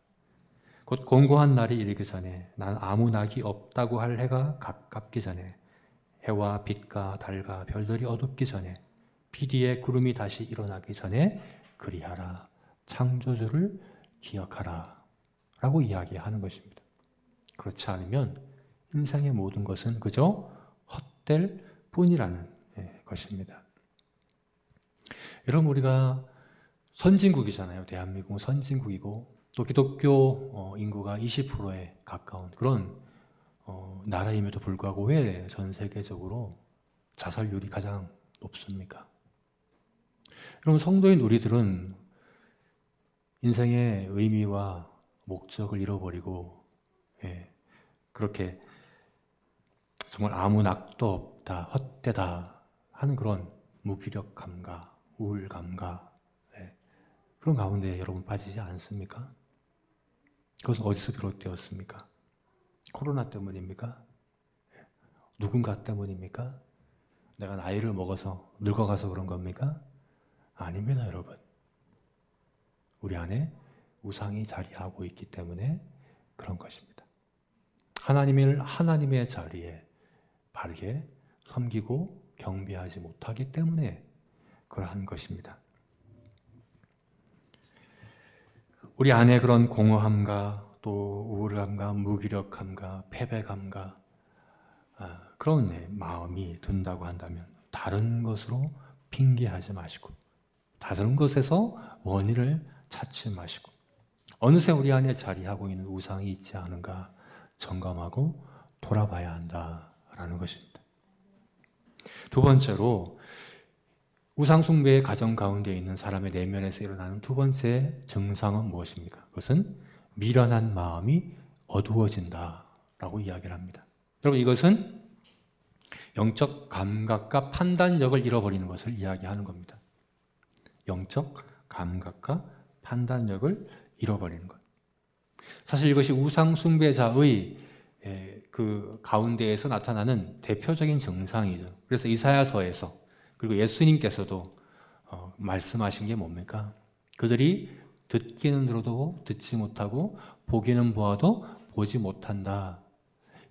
곧 공고한 날이 이르기 전에 난 아무 낙이 없다고 할 해가 가깝기 전에 해와 빛과 달과 별들이 어둡기 전에 비디의 구름이 다시 일어나기 전에 그리하라. 창조주를 기억하라 라고 이야기하는 것입니다. 그렇지 않으면 인생의 모든 것은 그저 헛될 뿐이라는 것입니다. 여러분, 우리가 선진국이잖아요. 대한민국은 선진국이고 또 기독교 인구가 20%에 가까운 그런 나라임에도 불구하고 왜 전 세계적으로 자살률이 가장 높습니까? 여러분, 성도인 우리들은 인생의 의미와 목적을 잃어버리고 그렇게 정말 아무 낙도 없다, 헛되다 하는 그런 무기력감과 우울감과 그런 가운데 여러분 빠지지 않습니까? 그것은 어디서 비롯되었습니까? 코로나 때문입니까? 누군가 때문입니까? 내가 나이를 먹어서 늙어가서 그런 겁니까? 아닙니다, 여러분. 우리 안에 우상이 자리하고 있기 때문에 그런 것입니다. 하나님의 자리에 바르게 섬기고 경배하지 못하기 때문에 그러한 것입니다. 우리 안에 그런 공허함과 또 우울함과 무기력함과 패배감과 그런 마음이 든다고 한다면 다른 것으로 핑계하지 마시고 다른 것에서 원인을 찾지 마시고 어느새 우리 안에 자리하고 있는 우상이 있지 않은가 점검하고 돌아봐야 한다라는 것입니다. 두 번째로 우상 숭배의 가정 가운데 있는 사람의 내면에서 일어나는 두 번째 증상은 무엇입니까? 그것은 미련한 마음이 어두워진다라고 이야기를 합니다. 여러분, 이것은 영적 감각과 판단력을 잃어버리는 것을 이야기하는 겁니다. 영적 감각과 판단력을 잃어버리는 것. 사실 이것이 우상 숭배자의 그 가운데에서 나타나는 대표적인 증상이죠. 그래서 이사야서에서 그리고 예수님께서도 말씀하신 게 뭡니까? 그들이 듣기는 들어도 듣지 못하고 보기는 보아도 보지 못한다.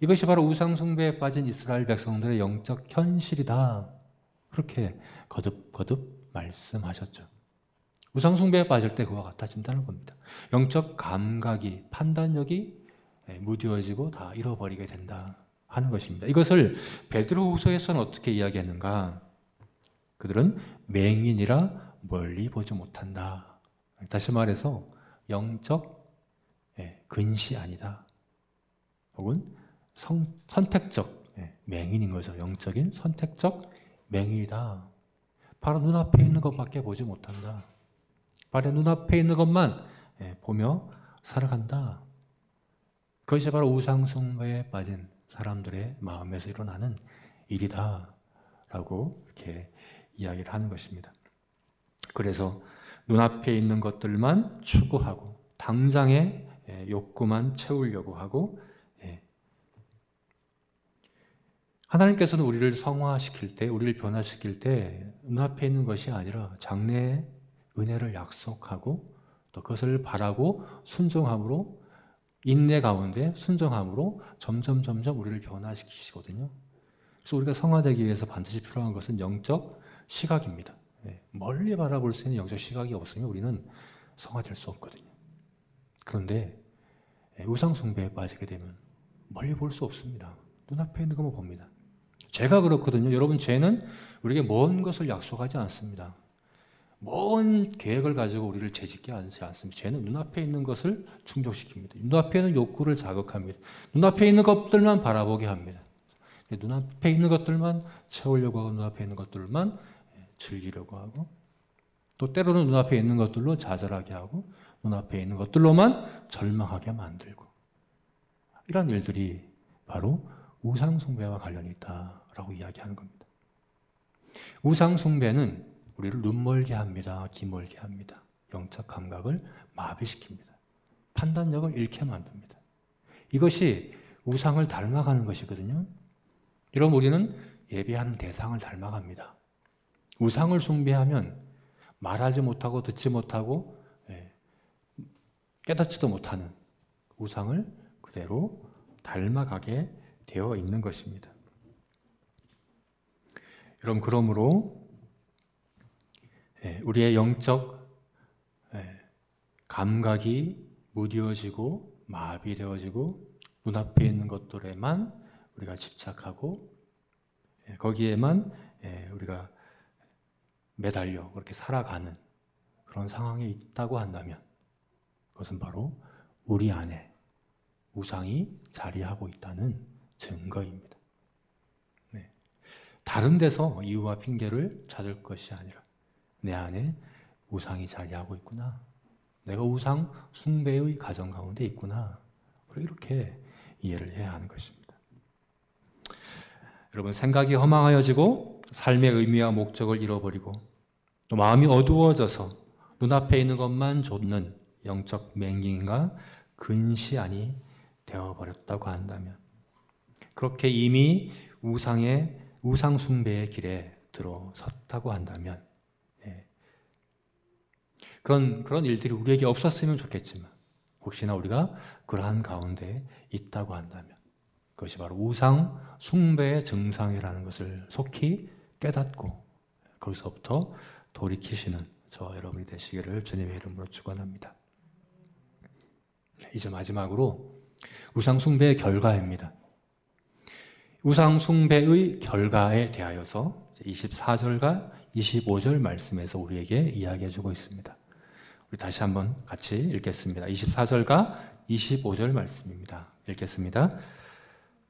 이것이 바로 우상 숭배에 빠진 이스라엘 백성들의 영적 현실이다. 그렇게 거듭거듭 말씀하셨죠. 우상 숭배에 빠질 때 그와 같아진다는 겁니다. 영적 감각이, 판단력이 무뎌지고 다 잃어버리게 된다 하는 것입니다. 이것을 베드로후서에서는 어떻게 이야기했는가? 그들은 맹인이라 멀리 보지 못한다. 다시 말해서 영적 근시 아니다. 혹은 선택적 맹인인 거죠. 영적인 선택적 맹인이다. 바로 눈앞에 있는 것밖에 보지 못한다. 바로 눈앞에 있는 것만 보며 살아간다. 그것이 바로 우상숭배에 빠진 사람들의 마음에서 일어나는 일이다 라고 이렇게 이야기를 하는 것입니다. 그래서 눈앞에 있는 것들만 추구하고 당장의 욕구만 채우려고 하고 하나님께서는 우리를 성화시킬 때, 우리를 변화시킬 때 눈앞에 있는 것이 아니라 장래의 은혜를 약속하고 또 그것을 바라고 순종함으로 인내 가운데 순종함으로 점점 우리를 변화시키시거든요. 그래서 우리가 성화되기 위해서 반드시 필요한 것은 영적 시각입니다. 멀리 바라볼 수 있는 영적 시각이 없으면 우리는 성화될 수 없거든요. 그런데 우상 숭배에 빠지게 되면 멀리 볼 수 없습니다. 눈앞에 있는 것만 봅니다. 죄가 그렇거든요. 여러분, 죄는 우리에게 먼 것을 약속하지 않습니다. 먼 계획을 가지고 우리를 죄짓게 하지 않습니다. 죄는 눈앞에 있는 것을 충족시킵니다. 눈앞에 있는 욕구를 자극합니다. 눈앞에 있는 것들만 바라보게 합니다. 눈앞에 있는 것들만 채우려고 하고 눈앞에 있는 것들만 즐기려고 하고 또 때로는 눈앞에 있는 것들로 좌절하게 하고 눈앞에 있는 것들로만 절망하게 만들고 이런 일들이 바로 우상숭배와 관련이 있다라고 이야기하는 겁니다. 우상숭배는 우리를 눈멀게 합니다. 귀멀게 합니다. 영적 감각을 마비시킵니다. 판단력을 잃게 만듭니다. 이것이 우상을 닮아가는 것이거든요. 여러분, 우리는 예배하는 대상을 닮아갑니다. 우상을 숭배하면 말하지 못하고 듣지 못하고 깨닫지도 못하는 우상을 그대로 닮아가게 되어 있는 것입니다. 여러분, 그러므로 우리의 영적 감각이 무뎌지고 마비되어지고 눈앞에 있는 것들에만 우리가 집착하고 거기에만 우리가 매달려 그렇게 살아가는 그런 상황에 있다고 한다면 그것은 바로 우리 안에 우상이 자리하고 있다는 증거입니다. 다른 데서 이유와 핑계를 찾을 것이 아니라 내 안에 우상이 자리하고 있구나. 내가 우상 숭배의 가정 가운데 있구나. 이렇게 이해를 해야 하는 것입니다. 여러분, 생각이 허망하여지고 삶의 의미와 목적을 잃어버리고 또 마음이 어두워져서 눈앞에 있는 것만 좇는 영적 맹인과 근시안이 되어버렸다고 한다면 그렇게 이미 우상 숭배의 길에 들어섰다고 한다면 그런 일들이 우리에게 없었으면 좋겠지만 혹시나 우리가 그러한 가운데 있다고 한다면 그것이 바로 우상 숭배의 증상이라는 것을 속히 깨닫고 거기서부터 돌이키시는 저와 여러분이 되시기를 주님의 이름으로 축원합니다. 이제 마지막으로 우상 숭배의 결과입니다. 우상 숭배의 결과에 대하여서 24절과 25절 말씀에서 우리에게 이야기해 주고 있습니다. 우리 다시 한번 같이 읽겠습니다. 24절과 25절 말씀입니다. 읽겠습니다.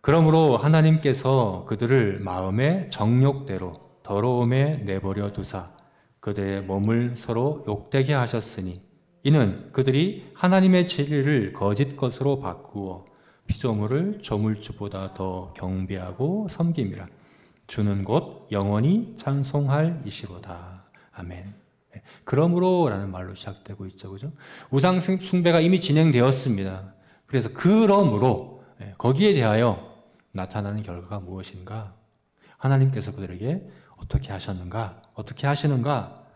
그러므로 하나님께서 그들을 마음의 정욕대로 더러움에 내버려 두사 그들의 몸을 서로 욕되게 하셨으니 이는 그들이 하나님의 진리를 거짓 것으로 바꾸어 피조물을 조물주보다 더 경배하고 섬김이라. 주는 곧 영원히 찬송할 이시로다. 아멘. 그러므로 라는 말로 시작되고 있죠. 그죠? 우상 숭배가 이미 진행되었습니다. 그래서 그러므로 거기에 대하여 나타나는 결과가 무엇인가? 하나님께서 그들에게 어떻게 하셨는가? 어떻게 하시는가?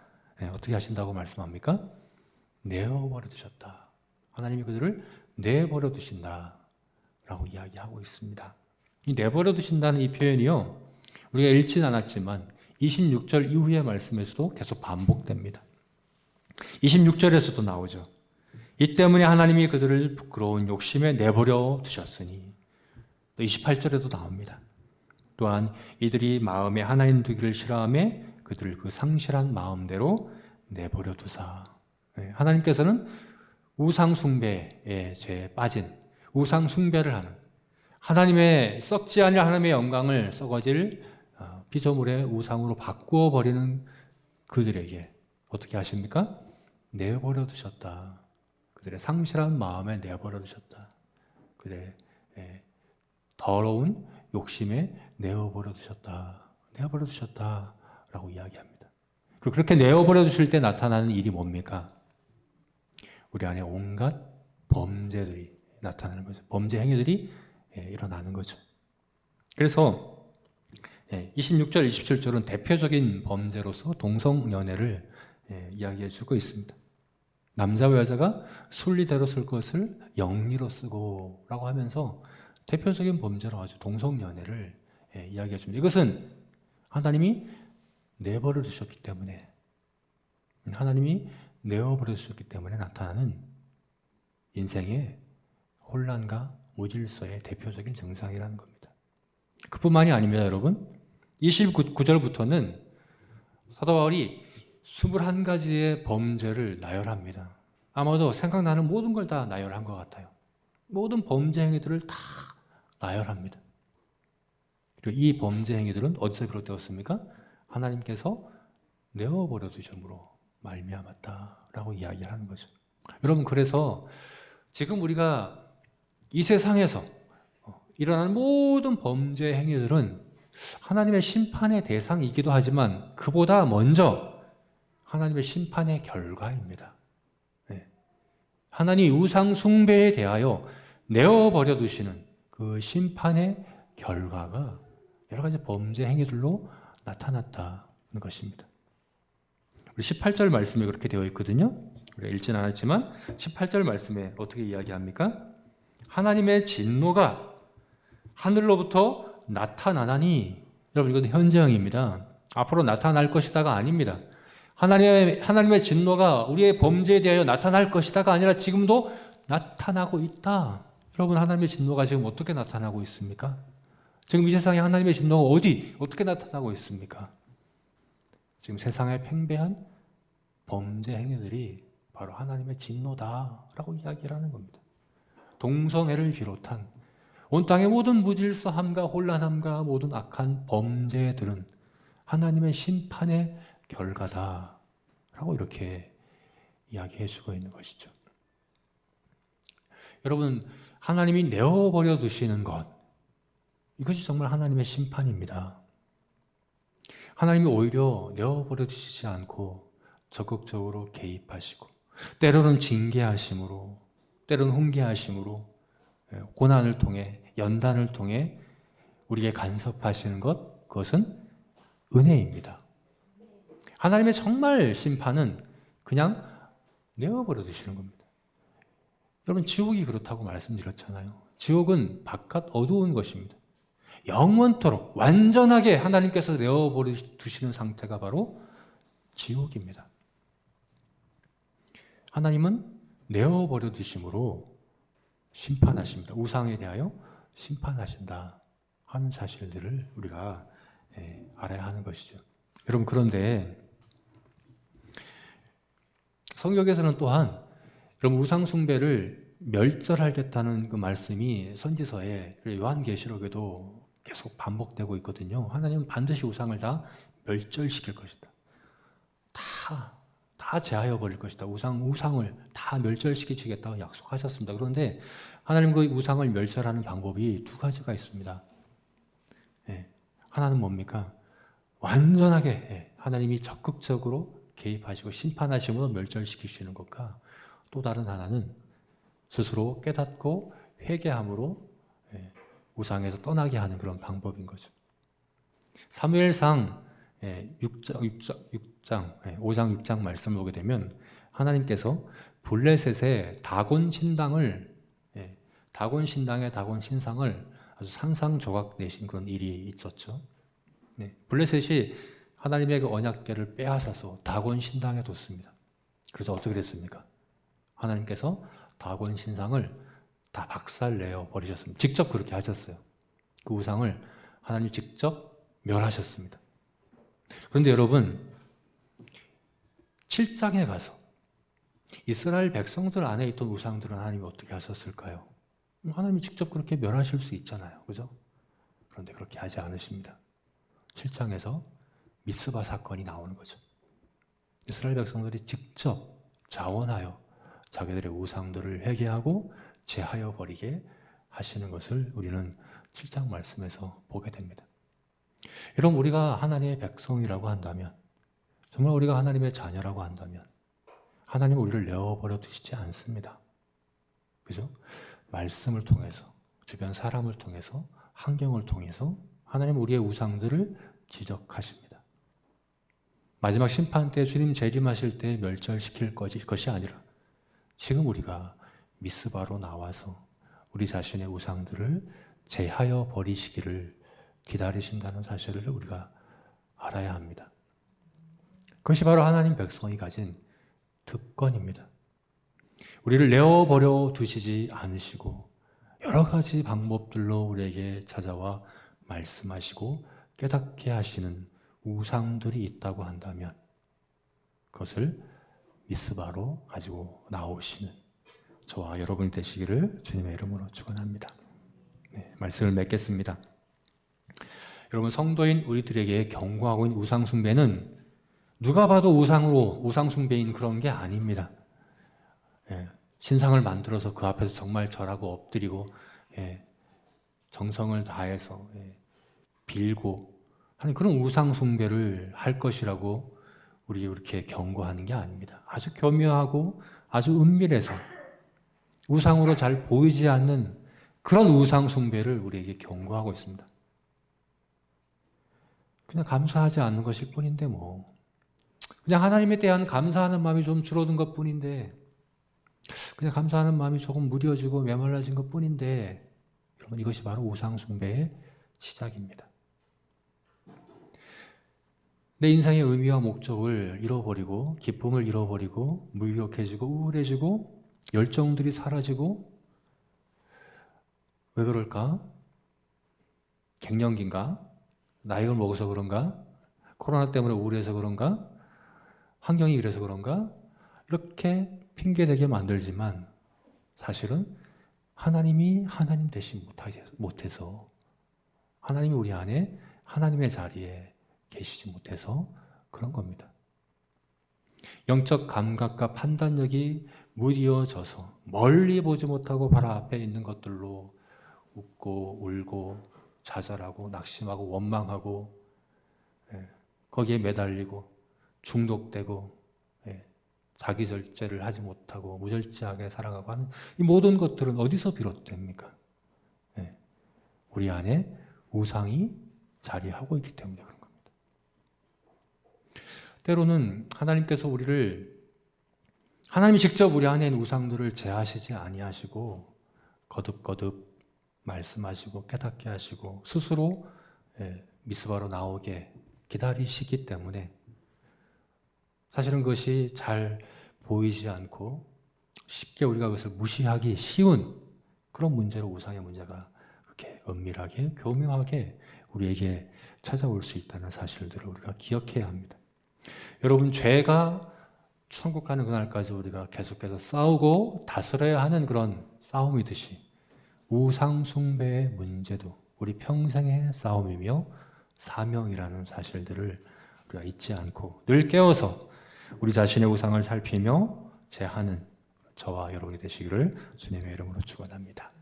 어떻게 하신다고 말씀합니까? 내어버려 두셨다. 하나님이 그들을 내버려 두신다 라고 이야기하고 있습니다. 이 내버려 두신다는 이 표현이요, 우리가 읽진 않았지만 26절 이후의 말씀에서도 계속 반복됩니다. 26절에서도 나오죠. 이 때문에 하나님이 그들을 부끄러운 욕심에 내버려 두셨으니. 또 28절에도 나옵니다. 또한 이들이 마음에 하나님 두기를 싫어하며 그들을 그 상실한 마음대로 내버려 두사. 하나님께서는 우상 숭배의 죄에 빠진, 우상 숭배를 하는, 하나님의 썩지 아니할 하나님의 영광을 썩어질 피조물의 우상으로 바꾸어 버리는 그들에게 어떻게 하십니까? 내버려 두셨다. 그들의 상실한 마음에 내버려 두셨다. 그들의 더러운 욕심에 내어버려 두셨다. 내어버려 두셨다라고 이야기합니다. 그리고 그렇게 내어버려 두실 때 나타나는 일이 뭡니까? 우리 안에 온갖 범죄들이 나타나는 거죠. 범죄 행위들이 일어나는 거죠. 그래서 26절, 27절은 대표적인 범죄로서 동성연애를 이야기해 주고 있습니다. 남자와 여자가 순리대로 쓸 것을 영리로 쓰고 라고 하면서 대표적인 범죄로 아주 동성연애를 이야기해 줍니다. 이것은 하나님이 내버려 두셨기 때문에, 하나님이 내어버려 두셨기 때문에 나타나는 인생의 혼란과 무질서의 대표적인 증상이라는 겁니다. 그뿐만이 아닙니다, 여러분. 29절부터는 사도 바울이 21가지의 범죄를 나열합니다. 아마도 생각나는 모든 걸 다 나열한 것 같아요. 모든 범죄 행위들을 다 나열합니다. 그리고 이 범죄 행위들은 어디서 비롯되었습니까? 하나님께서 내어버려 두심으로 말미암았다라고 이야기하는 거죠. 여러분, 그래서 지금 우리가 이 세상에서 일어나는 모든 범죄 행위들은 하나님의 심판의 대상이기도 하지만 그보다 먼저 하나님의 심판의 결과입니다. 하나님이 우상 숭배에 대하여 내어버려 두시는 그 심판의 결과가 여러 가지 범죄 행위들로 나타났다는 것입니다. 우리 18절 말씀에 그렇게 되어 있거든요. 우리가 읽진 않았지만 18절 말씀에 어떻게 이야기합니까? 하나님의 진노가 하늘로부터 나타나나니. 여러분, 이건 현재형입니다. 앞으로 나타날 것이다가 아닙니다. 하나님의 진노가 우리의 범죄에 대하여 나타날 것이다가 아니라 지금도 나타나고 있다. 여러분, 하나님의 진노가 지금 어떻게 나타나고 있습니까? 지금 이 세상에 하나님의 진노가 어떻게 나타나고 있습니까? 지금 세상에 팽배한 범죄 행위들이 바로 하나님의 진노다라고 이야기를 하는 겁니다. 동성애를 비롯한 온 땅의 모든 무질서함과 혼란함과 모든 악한 범죄들은 하나님의 심판의 결과다라고 이렇게 이야기해 주고 있는 것이죠. 여러분, 하나님이 내어버려 두시는 것, 이것이 정말 하나님의 심판입니다. 하나님이 오히려 내어버려 두시지 않고 적극적으로 개입하시고 때로는 징계하심으로, 때로는 훈계하심으로, 고난을 통해, 연단을 통해 우리에게 간섭하시는 것, 그것은 은혜입니다. 하나님의 정말 심판은 그냥 내어버려 두시는 겁니다. 여러분, 지옥이 그렇다고 말씀드렸잖아요. 지옥은 바깥 어두운 것입니다. 영원토록 완전하게 하나님께서 내어버려 두시는 상태가 바로 지옥입니다. 하나님은 내어버려 두심으로 심판하십니다. 우상에 대하여 심판하신다 하는 사실들을 우리가 알아야 하는 것이죠. 여러분, 그런데 성경에서는 또한 여러분 우상 숭배를 멸절하겠다는 그 말씀이 선지서에, 요한계시록에도 계속 반복되고 있거든요. 하나님은 반드시 우상을 다 멸절시킬 것이다. 다 제하여 버릴 것이다. 우상을 다 멸절시키시겠다고 약속하셨습니다. 그런데 하나님 그 우상을 멸절하는 방법이 두 가지가 있습니다. 하나는 뭡니까? 완전하게 하나님이 적극적으로 개입하시고 심판하심으로 멸절시키시는 것과, 또 다른 하나는 스스로 깨닫고 회개함으로 우상에서 떠나게 하는 그런 방법인 거죠. 사무엘상 5장 6장 말씀을 보게 되면 하나님께서 블레셋의 다곤 신당의 다곤 신상을 아주 산상조각 내신 그런 일이 있었죠. 블레셋이 하나님의 그 언약궤를 빼앗아서 다곤 신당에 뒀습니다. 그래서 어떻게 됐습니까? 하나님께서 다곤 신상을 다 박살내어 버리셨습니다. 직접 그렇게 하셨어요. 그 우상을 하나님이 직접 멸하셨습니다. 그런데 여러분, 7장에 가서 이스라엘 백성들 안에 있던 우상들은 하나님이 어떻게 하셨을까요? 하나님이 직접 그렇게 멸하실 수 있잖아요. 그죠? 그런데 그렇게 하지 않으십니다. 7장에서 미스바 사건이 나오는 거죠. 이스라엘 백성들이 직접 자원하여 자기들의 우상들을 회개하고 제하여 버리게 하시는 것을 우리는 7장 말씀에서 보게 됩니다. 여러분, 우리가 하나님의 백성이라고 한다면, 정말 우리가 하나님의 자녀라고 한다면 하나님은 우리를 내어버려 두시지 않습니다. 그죠? 말씀을 통해서, 주변 사람을 통해서, 환경을 통해서 하나님은 우리의 우상들을 지적하십니다. 마지막 심판 때 주님 재림하실 때 멸절시킬 것이 아니라 지금 우리가 미스바로 나와서 우리 자신의 우상들을 제하여 버리시기를 기다리신다는 사실을 우리가 알아야 합니다. 그것이 바로 하나님 백성이 가진 특권입니다. 우리를 내어버려 두시지 않으시고 여러 가지 방법들로 우리에게 찾아와 말씀하시고 깨닫게 하시는 우상들이 있다고 한다면 그것을 미스바로 가지고 나오시는 저와 여러분이 되시기를 주님의 이름으로 축원합니다. 말씀을 맺겠습니다. 여러분, 성도인 우리들에게 경고하고 있는 우상 숭배는 누가 봐도 우상 숭배인 그런 게 아닙니다. 신상을 만들어서 그 앞에서 정말 절하고 엎드리고 정성을 다해서 빌고 하는 그런 우상 숭배를 할 것이라고 우리 이렇게 경고하는 게 아닙니다. 아주 교묘하고 아주 은밀해서 우상으로 잘 보이지 않는 그런 우상 숭배를 우리에게 경고하고 있습니다. 그냥 감사하지 않는 것일 뿐인데 그냥 하나님에 대한 감사하는 마음이 좀 줄어든 것 뿐인데, 그냥 감사하는 마음이 조금 무뎌지고 메말라진 것 뿐인데, 여러분, 이것이 바로 우상 숭배의 시작입니다. 내 인생의 의미와 목적을 잃어버리고 기쁨을 잃어버리고 무기력해지고 우울해지고 열정들이 사라지고, 왜 그럴까? 갱년기인가? 나이를 먹어서 그런가? 코로나 때문에 우울해서 그런가? 환경이 이래서 그런가? 이렇게 핑계대게 만들지만 사실은 하나님이 하나님 되시 못해서, 하나님이 우리 안에 하나님의 자리에 계시지 못해서 그런 겁니다. 영적 감각과 판단력이 무디어져서 멀리 보지 못하고 바로 앞에 있는 것들로 웃고 울고 좌절하고 낙심하고 원망하고, 거기에 매달리고 중독되고, 자기 절제를 하지 못하고 무절제하게 살아가고 하는 이 모든 것들은 어디서 비롯됩니까? 우리 안에 우상이 자리하고 있기 때문에 그런 겁니다. 때로는 하나님이 직접 우리 안에 있는 우상들을 제하시지 아니하시고 거듭거듭 말씀하시고 깨닫게 하시고 스스로 미스바로 나오게 기다리시기 때문에 사실은 그것이 잘 보이지 않고 쉽게 우리가 그것을 무시하기 쉬운 그런 문제로 우상의 문제가 그렇게 은밀하게 교묘하게 우리에게 찾아올 수 있다는 사실들을 우리가 기억해야 합니다. 여러분, 죄가 천국 가는 그날까지 우리가 계속해서 싸우고 다스려야 하는 그런 싸움이듯이 우상 숭배의 문제도 우리 평생의 싸움이며 사명이라는 사실들을 우리가 잊지 않고 늘 깨워서 우리 자신의 우상을 살피며 제하는 저와 여러분이 되시기를 주님의 이름으로 축원합니다.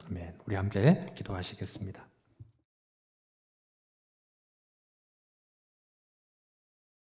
아멘. 우리 함께 기도하시겠습니다.